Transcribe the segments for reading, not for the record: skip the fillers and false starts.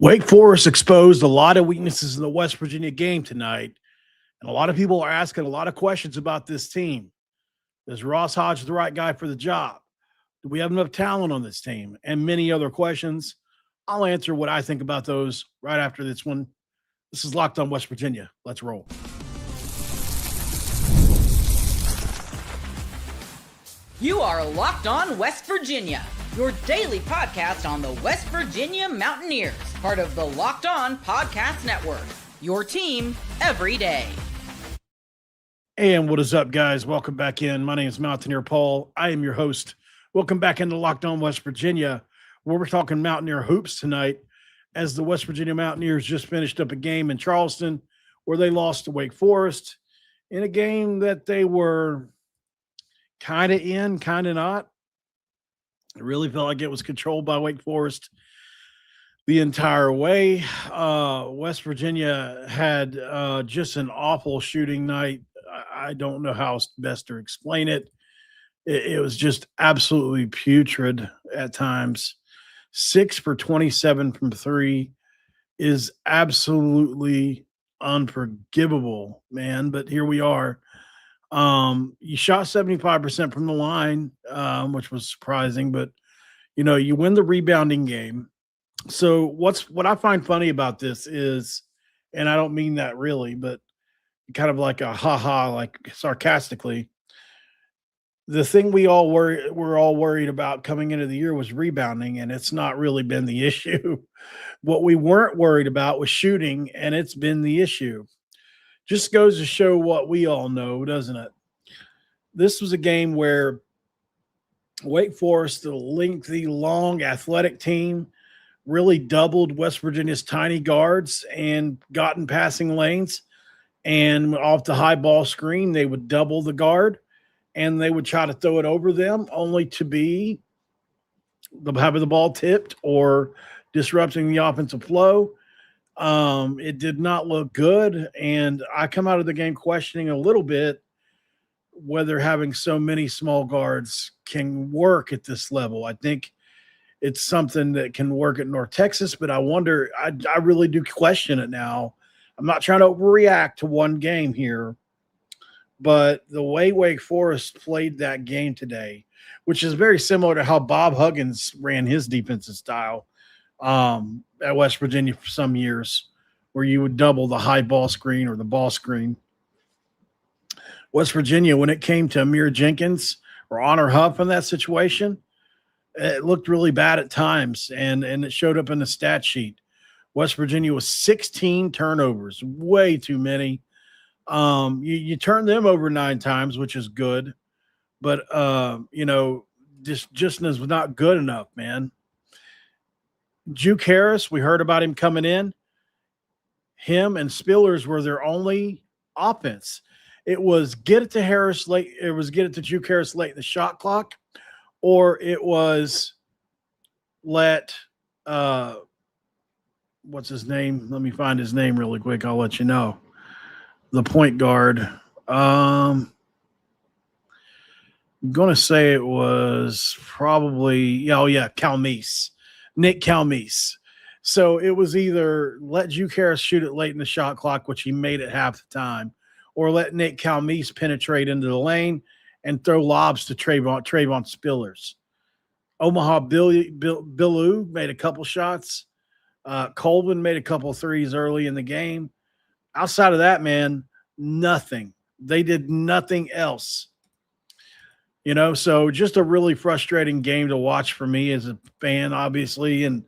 Wake Forest exposed a lot of weaknesses in the West Virginia game tonight, and a lot of people are asking a lot of questions about this team. Is Ross Hodge the right guy for the job? Do we have enough talent on this team? And many other questions. I'll answer what I think about those right after this one. This is Locked on West Virginia. Let's roll. You are Locked on West Virginia, your daily podcast on the West Virginia Mountaineers, part of the Locked On Podcast Network, your team every day. And what is up, guys? Welcome back in. My name is Mountaineer Paul. I am your host. Welcome back into Locked on West Virginia, where we're talking Mountaineer hoops tonight, as the West Virginia Mountaineers just finished up a game in Charleston where they lost to Wake Forest in a game that they were kind of in, kind of not. It really felt like it was controlled by Wake Forest the entire way. West Virginia had just an awful shooting night. I don't know how best to explain it. It was just absolutely putrid at times. 6 for 27 from three is absolutely unforgivable, man. But here we are. You shot 75% from the line, which was surprising, but you win the rebounding game. So what I find funny about this is, and I don't mean that really, but kind of like a ha-ha, like sarcastically, the thing we're all worried about coming into the year was rebounding, and it's not really been the issue. What we weren't worried about was shooting, and it's been the issue. Just goes to show what we all know, doesn't it? This was a game where Wake Forest, the lengthy, long, athletic team, really doubled West Virginia's tiny guards and got in passing lanes. And off the high ball screen, they would double the guard, and they would try to throw it over them, only to be having the ball tipped or disrupting the offensive flow. It did not look good, and I come out of the game questioning a little bit whether having so many small guards can work at this level. I think it's something that can work at North Texas, but I wonder, I really do question it now. I'm not trying to overreact to one game here, but the way Wake Forest played that game today, which is very similar to how Bob Huggins ran his defensive style at West Virginia for some years, where you would double the high ball screen or the ball screen. West Virginia, when it came to Amir Jenkins or Honor Huff in that situation, it looked really bad at times, and it showed up in the stat sheet. West Virginia was 16 turnovers, way too many. You turned them over 9 times, which is good, but just was not good enough, man. Juke Harris, we heard about him coming in. Him and Spillers were their only offense. It was get it to Harris late. It was get it to Juke Harris late in the shot clock, or it was let what's his name? Let me find his name really quick. I'll let you know. The point guard. I'm going to say it was probably, Calmise. Nick Calmise. So it was either let Juke Harris shoot it late in the shot clock, which he made it half the time, or let Nick Calmise penetrate into the lane and throw lobs to Trayvon Spillers. Omaha Billu made a couple shots. Colvin made a couple threes early in the game. Outside of that, man, nothing. They did nothing else. So just a really frustrating game to watch for me as a fan, obviously. And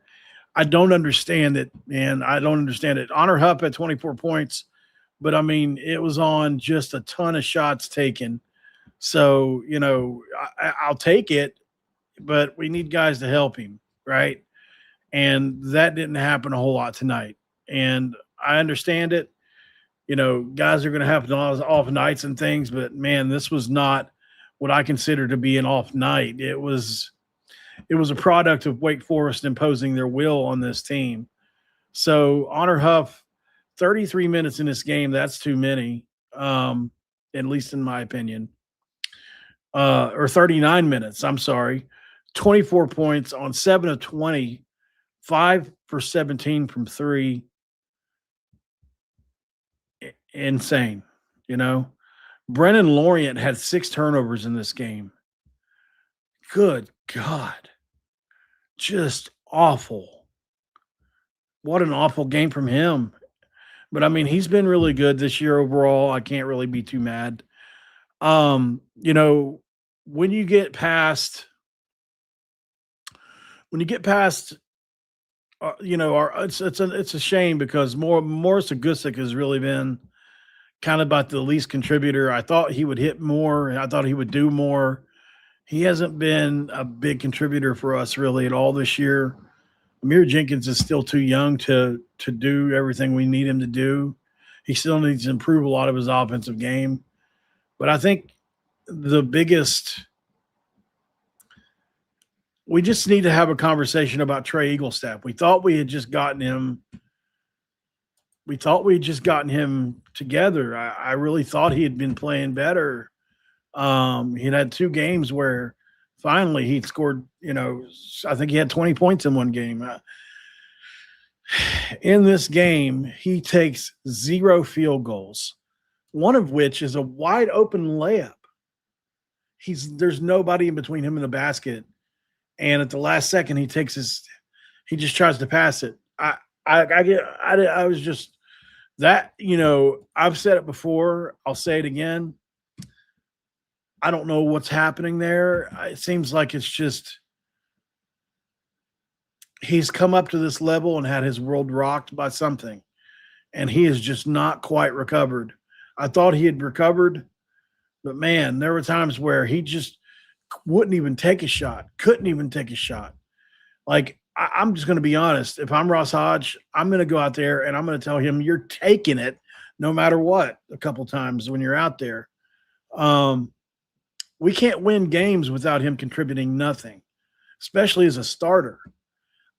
I don't understand it, man. I don't understand it. Honor Hupp at 24 points, but, I mean, it was on just a ton of shots taken. So, I'll take it, but we need guys to help him, right? And that didn't happen a whole lot tonight. And I understand it. Guys are going to have off nights and things, but, man, this was not what I consider to be an off night. It was a product of Wake Forest imposing their will on this team. So Honor Huff, 33 minutes in this game, that's too many, at least in my opinion. Or 39 minutes, I'm sorry. 24 points on 7 of 20 5 for 17 from three. Insane, you know. Brennan Lorient had 6 turnovers in this game. Good God. Just awful. What an awful game from him. But I mean, he's been really good this year overall. I can't really be too mad. You know, when you get past you know, it's a shame because Morris Agusic has really been kind of about the least contributor. I thought he would hit more, and I thought he would do more. He hasn't been a big contributor for us really at all this year. Amir Jenkins is still too young to do everything we need him to do. He still needs to improve a lot of his offensive game. But I think we just need to have a conversation about Trey Eaglestaff. We thought we had just gotten him. We thought we had just gotten him together. I really thought he had been playing better. He'd had 2 games where finally he scored, you know, I think he had 20 points in one game. In this game, he takes 0 field goals, one of which is a wide open layup. There's nobody in between him and the basket. And at the last second, he just tries to pass it. I was just that, you know, I've said it before. I'll say it again. I don't know what's happening there. It seems like it's just he's come up to this level and had his world rocked by something, and he is just not quite recovered. I thought he had recovered, but man, there were times where he just wouldn't even take a shot, couldn't even take a shot. Like, I'm just going to be honest. If I'm Ross Hodge, I'm going to go out there and I'm going to tell him you're taking it no matter what a couple times when you're out there. We can't win games without him contributing nothing, especially as a starter.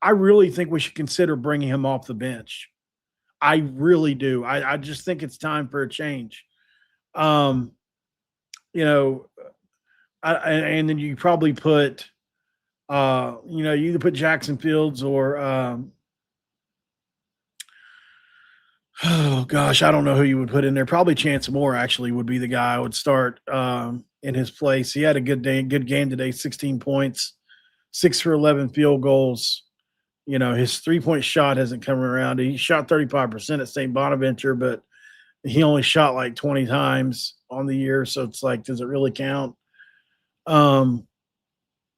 I really think we should consider bringing him off the bench. I really do. I just think it's time for a change. You know, and then you probably put, you know, you either put Jackson Fields or, oh gosh, I don't know who you would put in there. Probably Chance Moore actually would be the guy I would start in his place. He had a good game today, 16 points, 6 for 11 field goals. You know, his 3-point shot hasn't come around. He shot 35% at St. Bonaventure, but he only shot like 20 times on the year. So it's like, does it really count?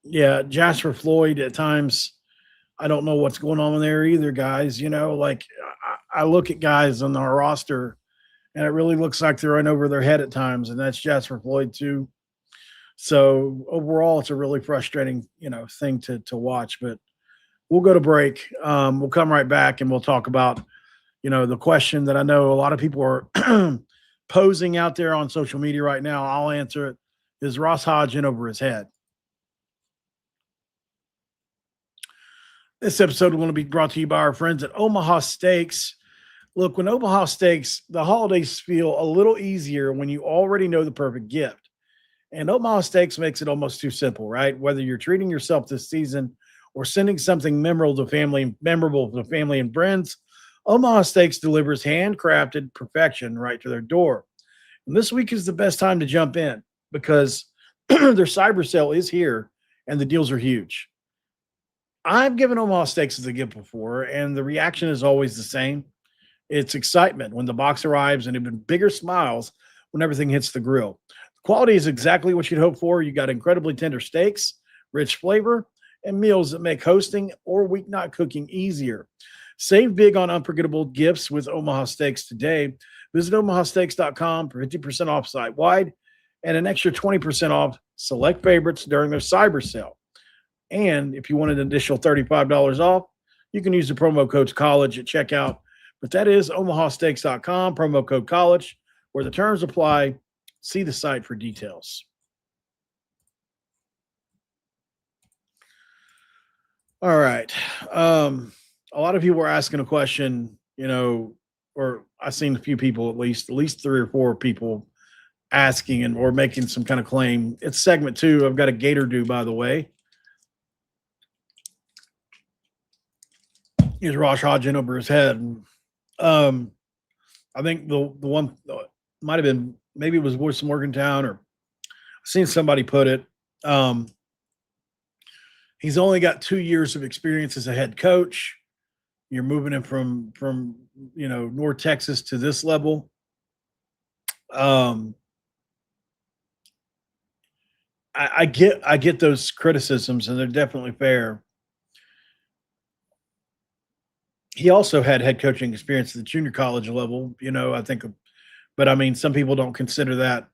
Yeah, Jasper Floyd at times, I don't know what's going on in there either, guys. You know, like I look at guys on our roster and it really looks like they're in over their head at times, and that's Jasper Floyd too. So overall, it's a really frustrating, you know, thing to watch, but we'll go to break. We'll come right back and we'll talk about, you know, the question that I know a lot of people are posing out there on social media right now. I'll answer it. Is Ross Hodge in over his head? This episode is going to be brought to you by our friends at Omaha Steaks. Look, when Omaha Steaks, the holidays feel a little easier when you already know the perfect gift. And Omaha Steaks makes it almost too simple, right? Whether you're treating yourself this season or sending something memorable to family and friends, Omaha Steaks delivers handcrafted perfection right to their door. And this week is the best time to jump in because their cyber sale is here and the deals are huge. I've given Omaha Steaks as a gift before, and the reaction is always the same. It's excitement when the box arrives and even bigger smiles when everything hits the grill. The quality is exactly what you'd hope for. You got incredibly tender steaks, rich flavor, and meals that make hosting or weeknight cooking easier. Save big on unforgettable gifts with Omaha Steaks today. Visit omahasteaks.com for 50% off site-wide and an extra 20% off select favorites during their cyber sale. And if you want an additional $35 off, you can use the promo code COLLEGE at checkout. But that is omahasteaks.com, promo code COLLEGE, where the terms apply. See the site for details. All right. A lot of people are asking a question, you know, or I've seen a few people, at least 3 or 4 people asking and or making some kind of claim. It's segment 2. I've got a gator do, by the way. He's Rosh Hodge in over his head. And, I think the one might have been, maybe it was Voice of Morgantown, or I've seen somebody put it. He's only got 2 years of experience as a head coach. You're moving him from North Texas to this level. I get those criticisms, and they're definitely fair. He also had head coaching experience at the junior college level, I think, but I mean, some people don't consider that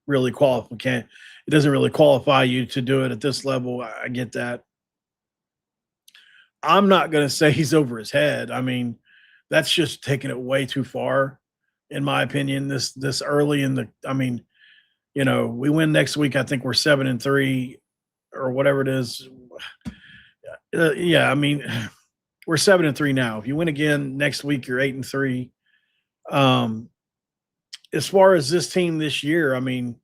really qualified. It doesn't really qualify you to do it at this level. I get that. I'm not going to say he's over his head. I mean, that's just taking it way too far, in my opinion. This early in the, I mean, we win next week. I think we're 7-3 or whatever it is. Yeah, I mean, we're 7-3 now. If you win again next week, you're 8-3. As far as this team this year, I mean,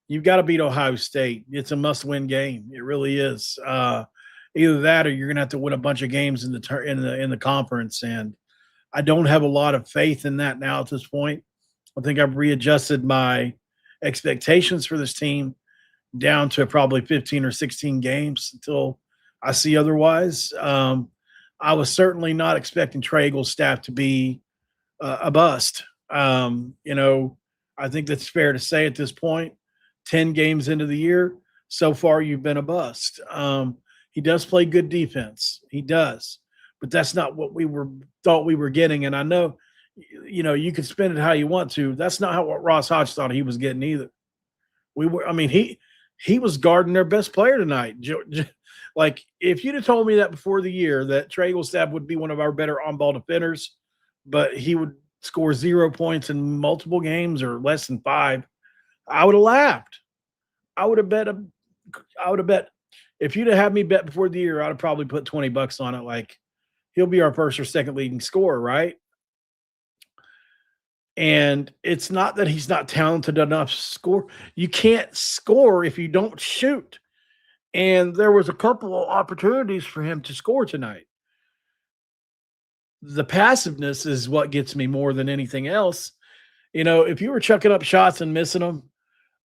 you've got to beat Ohio State. It's a must-win game. It really is. Either that, or you're going to have to win a bunch of games in the conference. And I don't have a lot of faith in that now at this point. I think I've readjusted my expectations for this team down to probably 15 or 16 games until I see otherwise. I was certainly not expecting Trey Eagles' staff to be a bust. I think that's fair to say at this point. 10 games into the year, so far you've been a bust. He does play good defense. He does. But that's not what we thought we were getting. And I know, you can spin it how you want to. That's not what Ross Hodge thought he was getting either. He was guarding their best player tonight. Like, if you'd have told me that before the year, that Trey Eaglestaff would be one of our better on-ball defenders, but he would score 0 points in multiple games or less than 5, I would have laughed. I would have bet if you'd have had me bet before the year, I'd have probably put $20 on it. Like, he'll be our first or second leading scorer, right? And it's not that he's not talented enough to score. You can't score if you don't shoot. And there was a couple of opportunities for him to score tonight. The passiveness is what gets me more than anything else. If you were chucking up shots and missing them,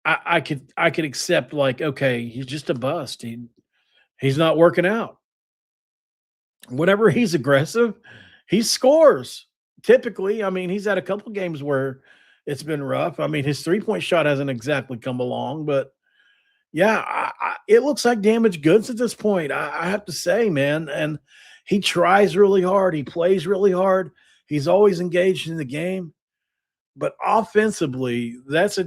I could accept, like, okay, he's just a bust. He's not working out. Whenever he's aggressive, he scores. Typically, I mean, he's had a couple games where it's been rough. I mean, his 3-point shot hasn't exactly come along, but yeah, it looks like damaged goods at this point. I have to say, man. And he tries really hard. He plays really hard. He's always engaged in the game. But offensively, that's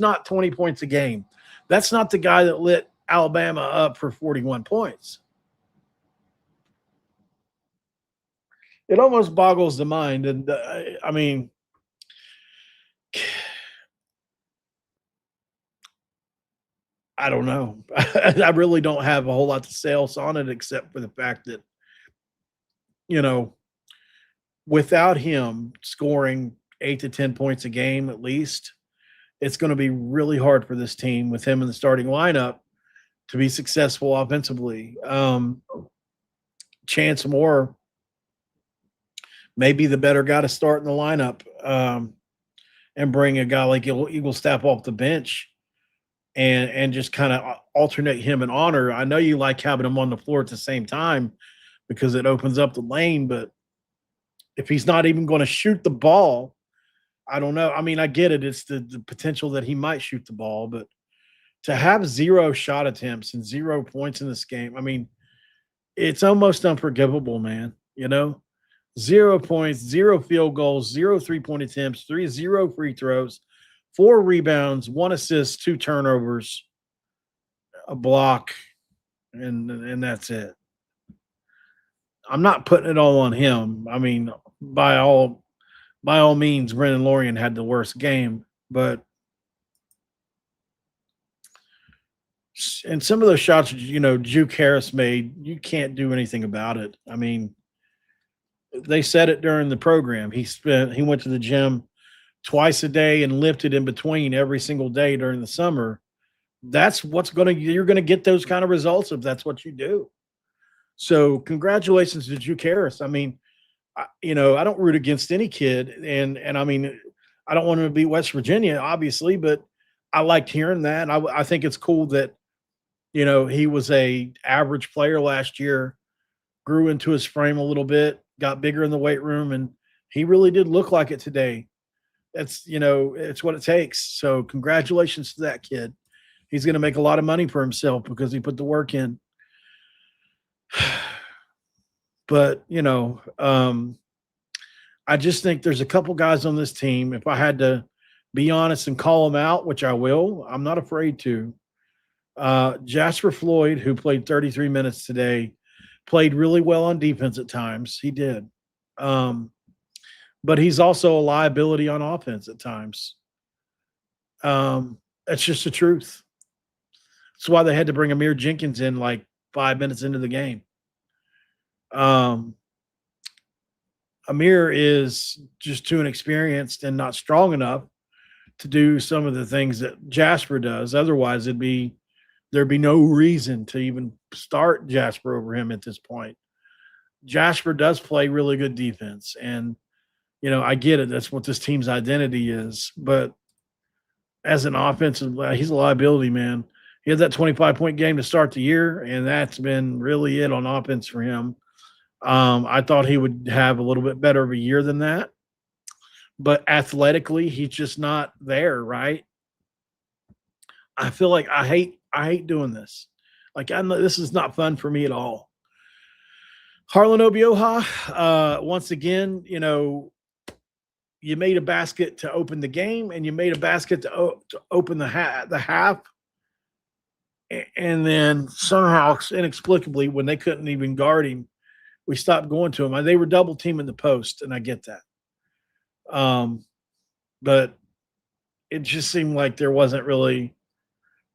not 20 points a game. That's not the guy that lit Alabama up for 41 points. It almost boggles the mind. And I mean, I don't know. I really don't have a whole lot to say else on it, except for the fact that, without him scoring 8 to 10 points a game at least, it's going to be really hard for this team with him in the starting lineup to be successful offensively. Chance Moore may be the better guy to start in the lineup, and bring a guy like Eaglestaff off the bench and just kind of alternate him and Honor. I know you like having him on the floor at the same time because it opens up the lane, but if he's not even going to shoot the ball, I don't know. I mean, I get it. It's the potential that he might shoot the ball, but to have 0 shot attempts and 0 points in this game, I mean, it's almost unforgivable, man. 0 points, 0 field goals, 0 3-point attempts, 0 free throws, 4 rebounds, 1 assist, 2 turnovers, a block, and that's it. I'm not putting it all on him. I mean, by all means, Brendan Lorian had the worst game, but and some of those shots, Juke Harris made, you can't do anything about it. I mean, they said it during the program. He went to the gym twice a day and lifted in between every single day during the summer. That's you're going to get those kind of results if that's what you do. So congratulations to Drew Karras. I mean, I don't root against any kid, and I mean, I don't want him to beat West Virginia, obviously, but I liked hearing that. I think it's cool that he was a average player last year, grew into his frame a little bit, got bigger in the weight room, and he really did look like it today. It's what it takes. So congratulations to that kid. He's going to make a lot of money for himself because he put the work in. But, I just think there's a couple guys on this team. If I had to be honest and call them out, which I will, I'm not afraid to. Jasper Floyd, who played 33 minutes today, played really well on defense at times. He did. But he's also a liability on offense at times. That's just the truth. That's why they had to bring Amir Jenkins in like 5 minutes into the game. Amir is just too inexperienced and not strong enough to do some of the things that Jasper does. Otherwise, there'd be no reason to even start Jasper over him at this point. Jasper does play really good defense, and I get it. That's what this team's identity is. But as an offensive, he's a liability, man. He had that 25-point game to start the year, and that's been really it on offense for him. I thought he would have a little bit better of a year than that. But athletically, he's just not there, right? I feel like I hate doing this. Like, this is not fun for me at all. Harlan Obioha, once again, you made a basket to open the game, and you made a basket to open the half. And then somehow, inexplicably, when they couldn't even guard him, we stopped going to him. They were double teaming the post, and I get that. But it just seemed like there wasn't really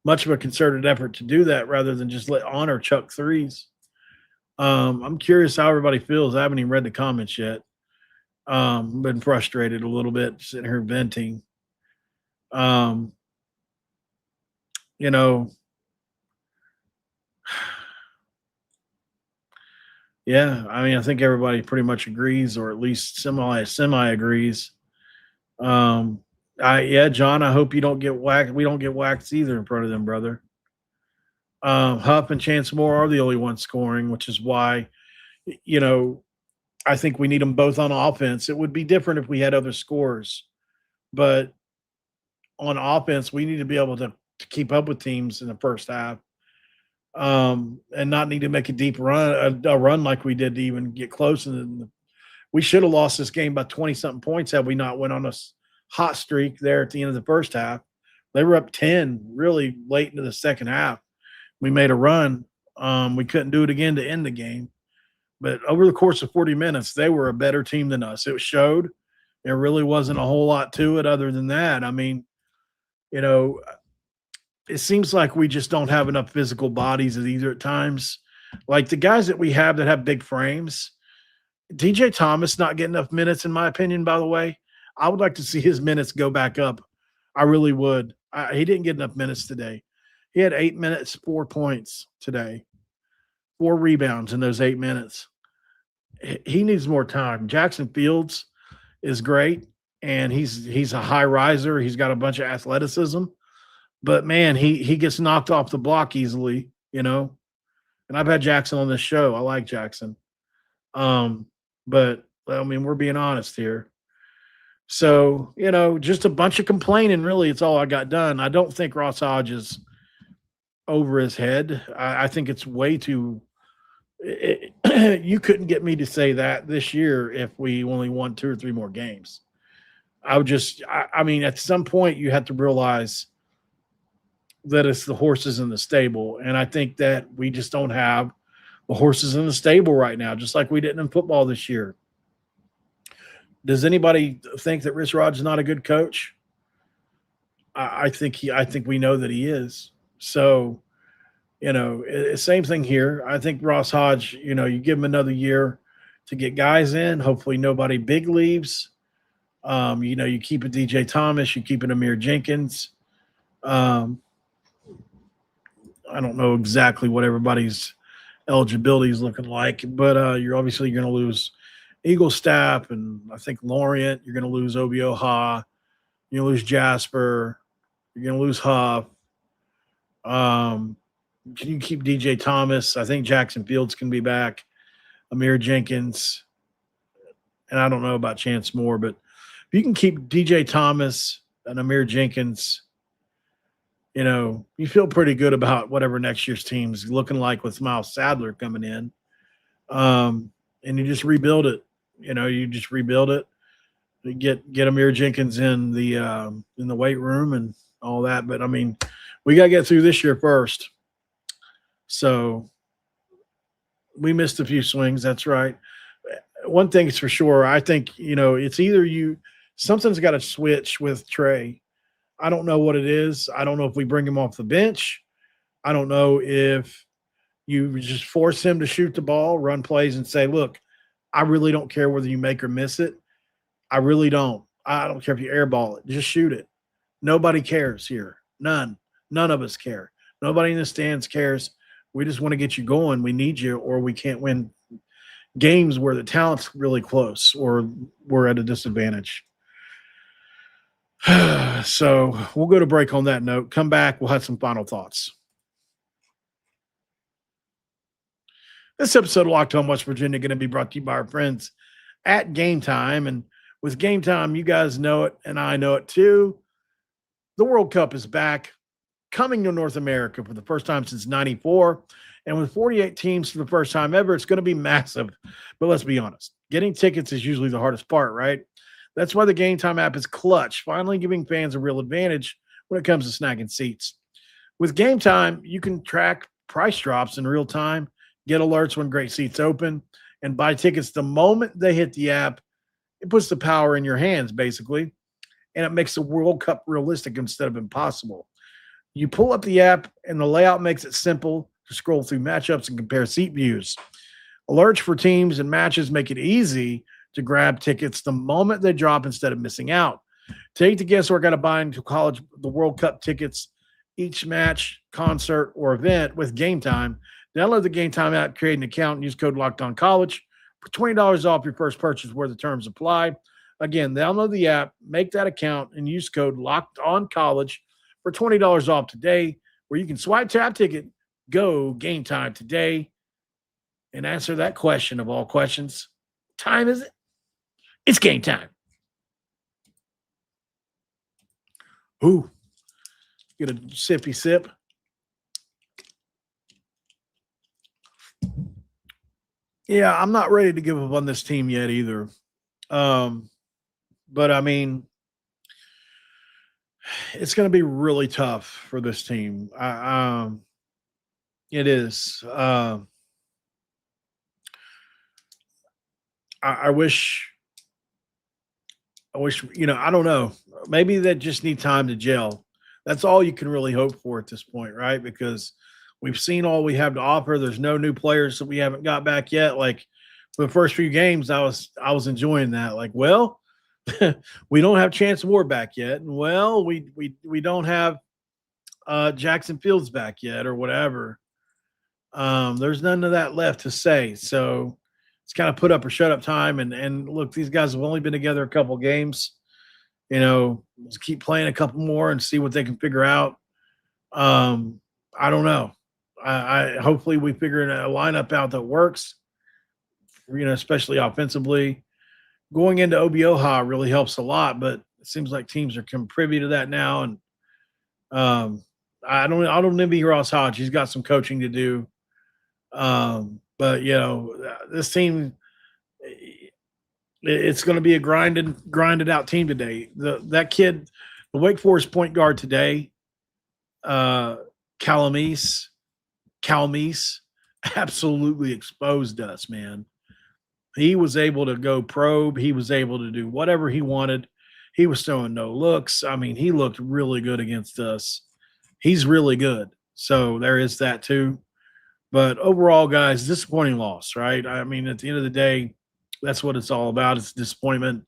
much of a concerted effort to do that rather than just let Honor chuck threes. I'm curious how everybody feels. I haven't even read the comments yet. Been frustrated a little bit sitting here venting. Yeah, I mean, I think everybody pretty much agrees, or at least semi agrees. John, I hope you don't get whacked. We don't get whacked either in front of them, brother. Huff and Chance Moore are the only ones scoring, which is why, I think we need them both on offense. It would be different if we had other scorers, but on offense, we need to be able to keep up with teams in the first half. And not need to make a deep run, a run like we did to even get close. And we should have lost this game by 20-something points had we not went on a hot streak there at the end of the first half. They were up 10 really late into the second half. We made a run. We couldn't do it again to end the game. But over the course of 40 minutes, they were a better team than us. It showed. There really wasn't a whole lot to it other than that. I mean, it seems like we just don't have enough physical bodies either at times. Like the guys that we have that have big frames, DJ Thomas not getting enough minutes, in my opinion, by the way. I would like to see his minutes go back up. I really would. He didn't get enough minutes today. He had 8 minutes, 4 points today, 4 rebounds in those 8 minutes. He needs more time. Jackson Fields is great, and he's a high riser. He's got a bunch of athleticism. But, man, he gets knocked off the block easily, And I've had Jackson on this show. I like Jackson. But, I mean, we're being honest here. So, just a bunch of complaining, really. It's all I got done. I don't think Ross Hodge is over his head. I think it's way too you couldn't get me to say that this year if we only won 2 or 3 more games. I mean, at some point you have to realize that it's the horses in the stable. And I think that we just don't have the horses in the stable right now, just like we didn't in football this year. Does anybody think that Rich Rod's not a good coach? I think we know that he is. So, same thing here. I think Ross Hodge, you give him another year to get guys in. Hopefully nobody big leaves. You keep a DJ Thomas, you keep an Amir Jenkins. I don't know exactly what everybody's eligibility is looking like. But you're obviously going to lose Eagle Staff, and I think Lorient. You're going to lose Omaha. You're going to lose Jasper. You're going to lose Huff. Can you keep DJ Thomas? I think Jackson Fields can be back. Amir Jenkins. And I don't know about Chance Moore, but if you can keep DJ Thomas and Amir Jenkins, you feel pretty good about whatever next year's team's looking like with Miles Sadler coming in. And you just rebuild it. You just rebuild it. You get Amir Jenkins in the weight room and all that. But, I mean, we got to get through this year first. So we missed a few swings. That's right. One thing is for sure. I think, it's either something's got to switch with Trey. I don't know what it is. I don't know if we bring him off the bench. I don't know if you just force him to shoot the ball, run plays, and say, look, I really don't care whether you make or miss it. I really don't. I don't care if you airball it. Just shoot it. Nobody cares here. None of us care. Nobody in the stands cares. We just want to get you going. We need you, or we can't win games where the talent's really close or we're at a disadvantage. So we'll go to break on that note. Come back. We'll have some final thoughts. This episode of Locked On West Virginia going to be brought to you by our friends at Game Time. And with Game Time, you guys know it, and I know it too. The World Cup is back, coming to North America for the first time since '94. And with 48 teams for the first time ever, it's going to be massive. But let's be honest, getting tickets is usually the hardest part, right? That's why the Game Time app is clutch, finally giving fans a real advantage when it comes to snagging seats. With Game Time, you can track price drops in real time, get alerts when great seats open, and buy tickets the moment they hit the app. It puts the power in your hands, basically, and it makes the World Cup realistic instead of impossible. You pull up the app, and the layout makes it simple to scroll through matchups and compare seat views. Alerts for teams and matches make it easy to grab tickets the moment they drop instead of missing out. Take the guesswork out of buying the World Cup tickets, each match, concert, or event with Game Time. Download the Game Time app, create an account, and use code LOCKEDONCollege for $20 off your first purchase where the terms apply. Again, download the app, make that account, and use code LOCKEDONCollege for $20 off today, where you can swipe, tap, ticket, go Game Time today, and answer that question of all questions. What time is it? It's game time. Ooh, get a sippy sip. Yeah, I'm not ready to give up on this team yet either. But I mean, it's going to be really tough for this team. It is. I wish, I don't know. Maybe they just need time to gel. That's all you can really hope for at this point, right? Because we've seen all we have to offer. There's no new players that we haven't got back yet. Like for the first few games, I was enjoying that. Like, well, we don't have Chance Moore back yet. And well, we don't have Jackson Fields back yet or whatever. There's none of that left to say. So it's kind of put up or shut up time. And look, these guys have only been together a couple games. Let's keep playing a couple more and see what they can figure out. I don't know. I hopefully we figure a lineup out that works, especially offensively. Going into Omaha really helps a lot, but it seems like teams are privy to that now. And I don't envy Ross Hodge. He's got some coaching to do. But this team, it's going to be a grinded out team today. That kid, the Wake Forest point guard today, Calamise, absolutely exposed us, man. He was able to go probe. He was able to do whatever he wanted. He was throwing no looks. I mean, he looked really good against us. He's really good. So there is that too. But overall, guys, disappointing loss, right? I mean, at the end of the day, that's what it's all about. It's disappointment.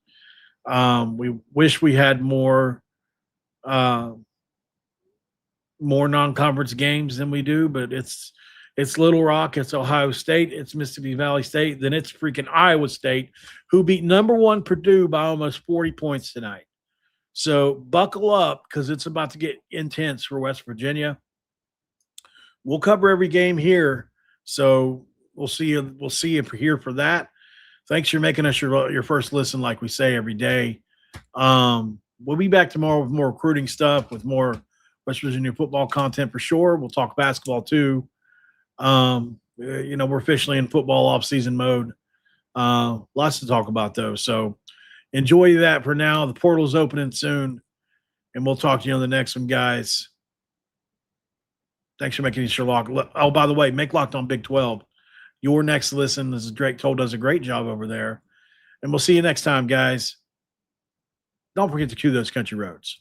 We wish we had more non-conference games than we do, but it's It's Little Rock, it's Ohio State, it's Mississippi Valley State, then it's freaking Iowa State, who beat number 1 Purdue by almost 40 points tonight. So buckle up because it's about to get intense for West Virginia. We'll cover every game here, so we'll see you. We'll see you here for that. Thanks for making us your first listen, like we say every day. We'll be back tomorrow with more recruiting stuff, with more West Virginia football content for sure. We'll talk basketball too. We're officially in football off-season mode. Lots to talk about though. So enjoy that for now. The portal's opening soon, and we'll talk to you on the next one, guys. Thanks for making it your lock. Oh, by the way, make Locked On Big 12 your next listen. This is Drake Toll does a great job over there. And we'll see you next time, guys. Don't forget to cue those country roads.